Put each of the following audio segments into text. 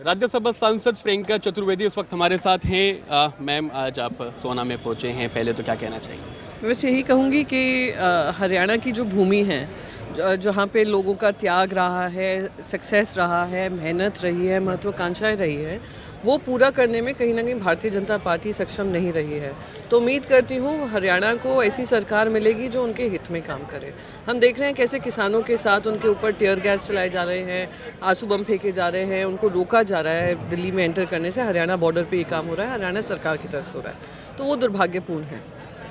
राज्यसभा सांसद प्रियंका चतुर्वेदी इस वक्त हमारे साथ हैं। मैम, आज आप सोना में पहुंचे हैं, पहले तो क्या कहना चाहिए? मैं बस यही कहूँगी कि हरियाणा की जो भूमि है, जहाँ पे लोगों का त्याग रहा है, सक्सेस रहा है, मेहनत रही है, महत्वाकांक्षाएं रही है, वो पूरा करने में कहीं ना कहीं भारतीय जनता पार्टी सक्षम नहीं रही है। तो उम्मीद करती हूँ हरियाणा को ऐसी सरकार मिलेगी जो उनके हित में काम करे। हम देख रहे हैं कैसे किसानों के साथ उनके ऊपर टीयर गैस चलाए जा रहे हैं, आंसू बम फेंके जा रहे हैं, उनको रोका जा रहा है दिल्ली में एंटर करने से। हरियाणा बॉर्डर पे ये काम हो रहा है, हरियाणा सरकार की तरफ से हो रहा है, तो वो दुर्भाग्यपूर्ण है।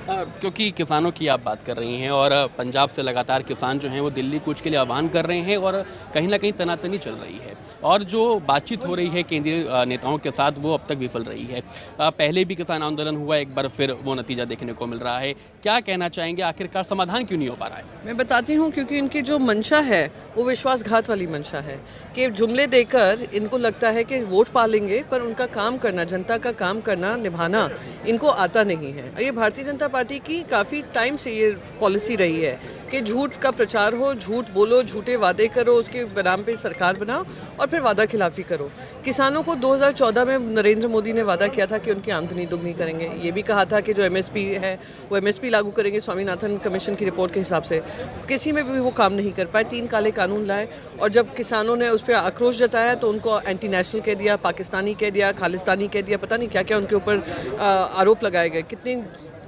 क्योंकि किसानों की आप बात कर रही हैं और पंजाब से लगातार किसान जो हैं वो दिल्ली कूच के लिए आह्वान कर रहे हैं और कहीं ना कहीं तनातनी चल रही है और जो बातचीत हो रही है केंद्रीय नेताओं के साथ वो अब तक विफल रही है। पहले भी किसान आंदोलन हुआ, एक बार फिर वो नतीजा देखने को मिल रहा है। क्या कहना चाहेंगे, आखिरकार समाधान क्यों नहीं हो पा रहा है? मैं बताती हूँ, क्योंकि इनकी जो मंशा है वो विश्वासघात वाली मंशा है कि जुमले देकर इनको लगता है कि वोट पा लेंगे, पर उनका काम करना, जनता का काम करना, निभाना इनको आता नहीं है। ये भारतीय जनता पार्टी की काफ़ी टाइम से ये पॉलिसी रही है कि झूठ का प्रचार हो, झूठ बोलो, झूठे वादे करो, उसके नाम पे सरकार बनाओ और फिर वादा खिलाफी करो। किसानों को 2014 में नरेंद्र मोदी ने वादा किया था कि उनकी आमदनी दोगुनी करेंगे। ये भी कहा था कि जो एमएसपी है वो एमएसपी लागू करेंगे स्वामीनाथन कमीशन की रिपोर्ट के हिसाब से। किसी में भी वो काम नहीं कर पाए, 3 काले कानून लाए और जब किसानों ने उस पर आक्रोश जताया तो उनको एंटी नेशनल कह दिया, पाकिस्तानी कह दिया, खालिस्तानी कह दिया, पता नहीं क्या क्या उनके ऊपर आरोप लगाए गए। कितनी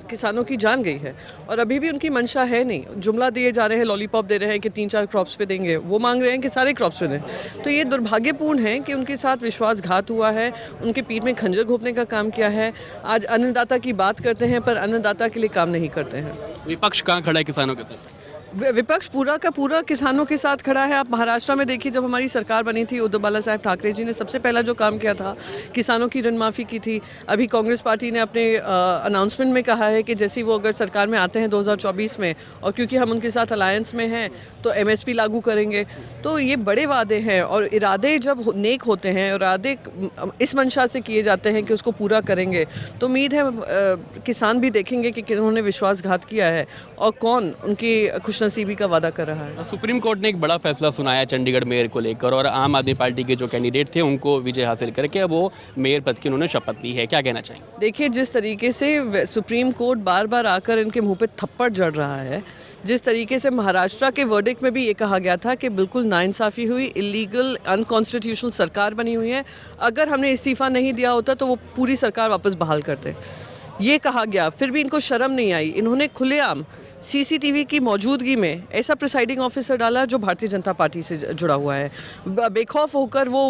किसानों की जान गई है और अभी भी उनकी मंशा है नहीं। जुमला दिए जा रहे हैं, लॉलीपॉप दे रहे हैं कि 3-4 क्रॉप्स पे देंगे, वो मांग रहे हैं कि सारे क्रॉप्स पे दें। तो ये दुर्भाग्यपूर्ण है कि उनके साथ विश्वासघात हुआ है, उनके पीठ में खंजर घोंपने का काम किया है। आज अन्नदाता की बात करते हैं पर अन्नदाता के लिए काम नहीं करते हैं। विपक्ष कहाँ खड़ा है किसानों के साथ? विपक्ष पूरा का पूरा किसानों के साथ खड़ा है। आप महाराष्ट्र में देखिए, जब हमारी सरकार बनी थी, उद्धव बाला साहब ठाकरे जी ने सबसे पहला जो काम किया था किसानों की ऋण माफ़ी की थी। अभी कांग्रेस पार्टी ने अपने अनाउंसमेंट में कहा है कि जैसे वो अगर सरकार में आते हैं 2024 में, और क्योंकि हम उनके साथ अलायंस में हैं तो एमएसपी लागू करेंगे। तो ये बड़े वादे हैं और इरादे जब नेक होते हैं और इरादे इस मंशा से किए जाते हैं कि उसको पूरा करेंगे, तो उम्मीद है किसान भी देखेंगे कि उन्होंने विश्वासघात किया है और कौन उनकी नसीबी का वादा कर रहा है। सुप्रीम कोर्ट ने एक बड़ा फैसला सुनाया चंडीगढ़ मेयर को लेकर और आम आदमी पार्टी के जो कैंडिडेट थे उनको विजय हासिल करके अब वो मेयर पद की उन्होंने शपथ ली है। क्या कहना चाहेंगे? देखिए, जिस तरीके से सुप्रीम कोर्ट बार बार आकर इनके मुंह पे थप्पड़ जड़ रहा है, जिस तरीके से महाराष्ट्र के वर्डिक्ट में भी ये कहा गया था कि बिल्कुल नाइंसाफ़ी हुई, इलीगल, अनकॉन्स्टिट्यूशनल सरकार बनी हुई है, अगर हमने इस्तीफ़ा नहीं दिया होता तो वो पूरी सरकार वापस बहाल करते, ये कहा गया। फिर भी इनको शर्म नहीं आई, इन्होंने खुलेआम सीसीटीवी की मौजूदगी में ऐसा प्रिसाइडिंग ऑफिसर डाला जो भारतीय जनता पार्टी से जुड़ा हुआ है। बेखौफ होकर वो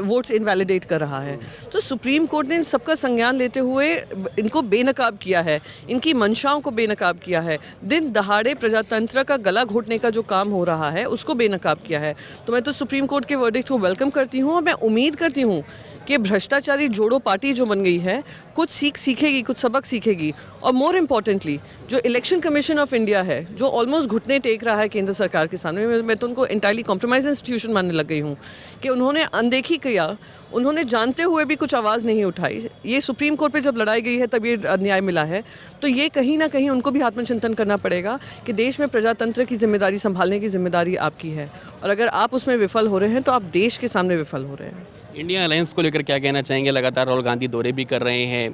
वोट्स इनवैलिडेट कर रहा है। तो सुप्रीम कोर्ट ने इन सबका संज्ञान लेते हुए इनको बेनकाब किया है, इनकी मंशाओं को बेनकाब किया है। दिन दहाड़े प्रजातंत्र का गला घोटने का जो काम हो रहा है उसको बेनकाब किया है। तो मैं तो सुप्रीम कोर्ट के वर्डिक्ट को वेलकम करती हूँ और मैं उम्मीद करती हूँ कि भ्रष्टाचारी जोड़ो पार्टी जो बन गई है कुछ सीखेगी, कुछ सबक सीखेगी। और मोर इम्पॉर्टेंटली जो इलेक्शन कमीशन ऑफ इंडिया है, जो ऑलमोस्ट घुटने टेक रहा है केंद्र सरकार के सामने, मैं तो उनको इंटायरली कॉम्प्रोमाइज इंस्टीट्यूशन मानने लग गई हूँ कि उन्होंने अनदेखी किया, उन्होंने जानते हुए भी कुछ आवाज़ नहीं उठाई। ये सुप्रीम कोर्ट पे जब लड़ाई गई है तब ये न्याय मिला है। तो ये कहीं ना कहीं उनको भी आत्मचिंतन करना पड़ेगा कि देश में प्रजातंत्र की जिम्मेदारी संभालने की जिम्मेदारी आपकी है और अगर आप उसमें विफल हो रहे हैं तो आप देश के सामने विफल हो रहे हैं। इंडिया अलायंस को लेकर क्या कहना चाहेंगे? लगातार राहुल गांधी दौरे भी कर रहे हैं,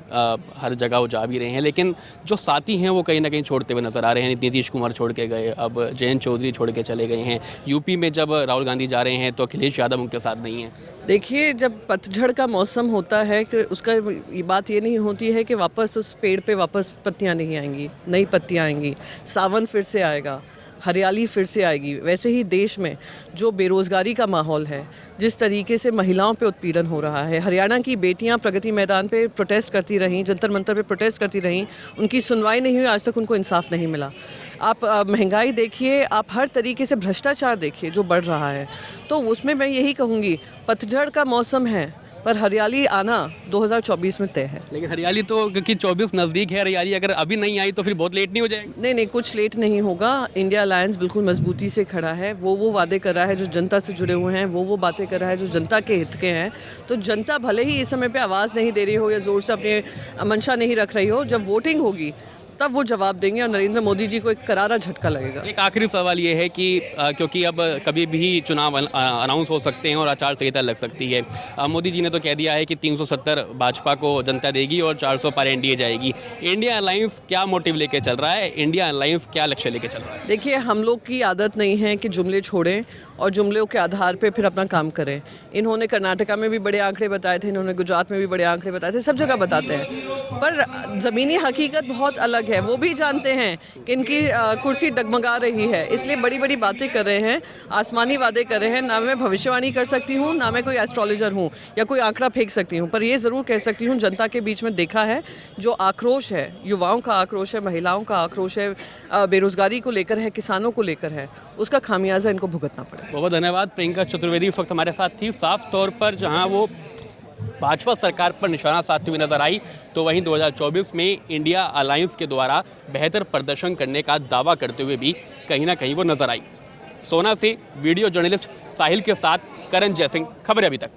हर जगह वो जा भी रहे हैं, लेकिन जो साथी हैं वो कहीं ना कहीं छोड़ते हुए नजर आ रहे हैं। नीतीश कुमार छोड़ के गए, अब जयंत चौधरी छोड़ के चले गए हैं। यूपी में जब राहुल गांधी जा रहे हैं तो अखिलेश यादव उनके साथ नहीं है। देखिए, जब पतझड़ का मौसम होता है कि उसका ये बात ये नहीं होती है कि वापस उस पेड़ पे वापस पत्तियां नहीं आएंगी, नई पत्तियां आएंगी, सावन फिर से आएगा, हरियाली फिर से आएगी। वैसे ही देश में जो बेरोज़गारी का माहौल है, जिस तरीके से महिलाओं पे उत्पीड़न हो रहा है, हरियाणा की बेटियां प्रगति मैदान पे प्रोटेस्ट करती रहीं, जंतर मंतर पे प्रोटेस्ट करती रहीं, उनकी सुनवाई नहीं हुई, आज तक उनको इंसाफ नहीं मिला। आप महंगाई देखिए, आप हर तरीके से भ्रष्टाचार देखिए जो बढ़ रहा है। तो उसमें मैं यही कहूँगी, पतझड़ का मौसम है पर हरियाली आना 2024 में तय है। लेकिन हरियाली तो, क्योंकि 24 नज़दीक है, हरियाली अगर अभी नहीं आई तो फिर बहुत लेट नहीं हो जाएगी? नहीं, कुछ लेट नहीं होगा। इंडिया अलायंस बिल्कुल मजबूती से खड़ा है। वो वादे कर रहा है जो जनता से जुड़े हुए हैं, वो बातें कर रहा है जो जनता के हित के हैं। तो जनता भले ही इस समय पे आवाज़ नहीं दे रही हो या ज़ोर से अपने मंशा नहीं रख रही हो, जब वोटिंग होगी तब वो जवाब देंगे और नरेंद्र मोदी जी को एक करारा झटका लगेगा। एक आखिरी सवाल ये है कि क्योंकि अब कभी भी चुनाव अनाउंस हो सकते हैं और आचार संहिता लग सकती है, मोदी जी ने तो कह दिया है कि 370 भाजपा को जनता देगी और 400 पार एनडीए जाएगी। इंडिया अलायंस क्या मोटिव लेके चल रहा है, इंडिया अलायंस क्या लक्ष्य लेके चल रहा है? देखिए, हम लोग की आदत नहीं है कि जुमले छोड़ें और जुमलों के आधार पे फिर अपना काम करें। इन्होंने कर्नाटका में भी बड़े आंकड़े बताए थे, इन्होंने गुजरात में भी बड़े आंकड़े बताए थे, सब जगह बताते हैं, पर ज़मीनी हकीकत बहुत अलग है। वो भी जानते हैं कि इनकी कुर्सी डगमगा रही है, इसलिए बड़ी बड़ी बातें कर रहे हैं, आसमानी वादे कर रहे हैं। ना मैं भविष्यवाणी कर सकती हूँ, ना मैं कोई एस्ट्रोलॉजर हूँ या कोई आंकड़ा फेंक सकती हूँ, पर ये ज़रूर कह सकती हूँ जनता के बीच में देखा है जो आक्रोश है, युवाओं का आक्रोश है, महिलाओं का आक्रोश है, बेरोज़गारी को लेकर है, किसानों को लेकर है, उसका खामियाजा इनको भुगतना पड़ेगा। बहुत धन्यवाद। प्रियंका चतुर्वेदी इस वक्त हमारे साथ थी। साफ तौर पर जहां वो भाजपा सरकार पर निशाना साधती हुई नजर आई, तो वहीं 2024 में इंडिया अलायंस के द्वारा बेहतर प्रदर्शन करने का दावा करते हुए भी कहीं ना कहीं वो नजर आई। सोना से वीडियो जर्नलिस्ट साहिल के साथ करण जयसिंह, खबरें अभी तक।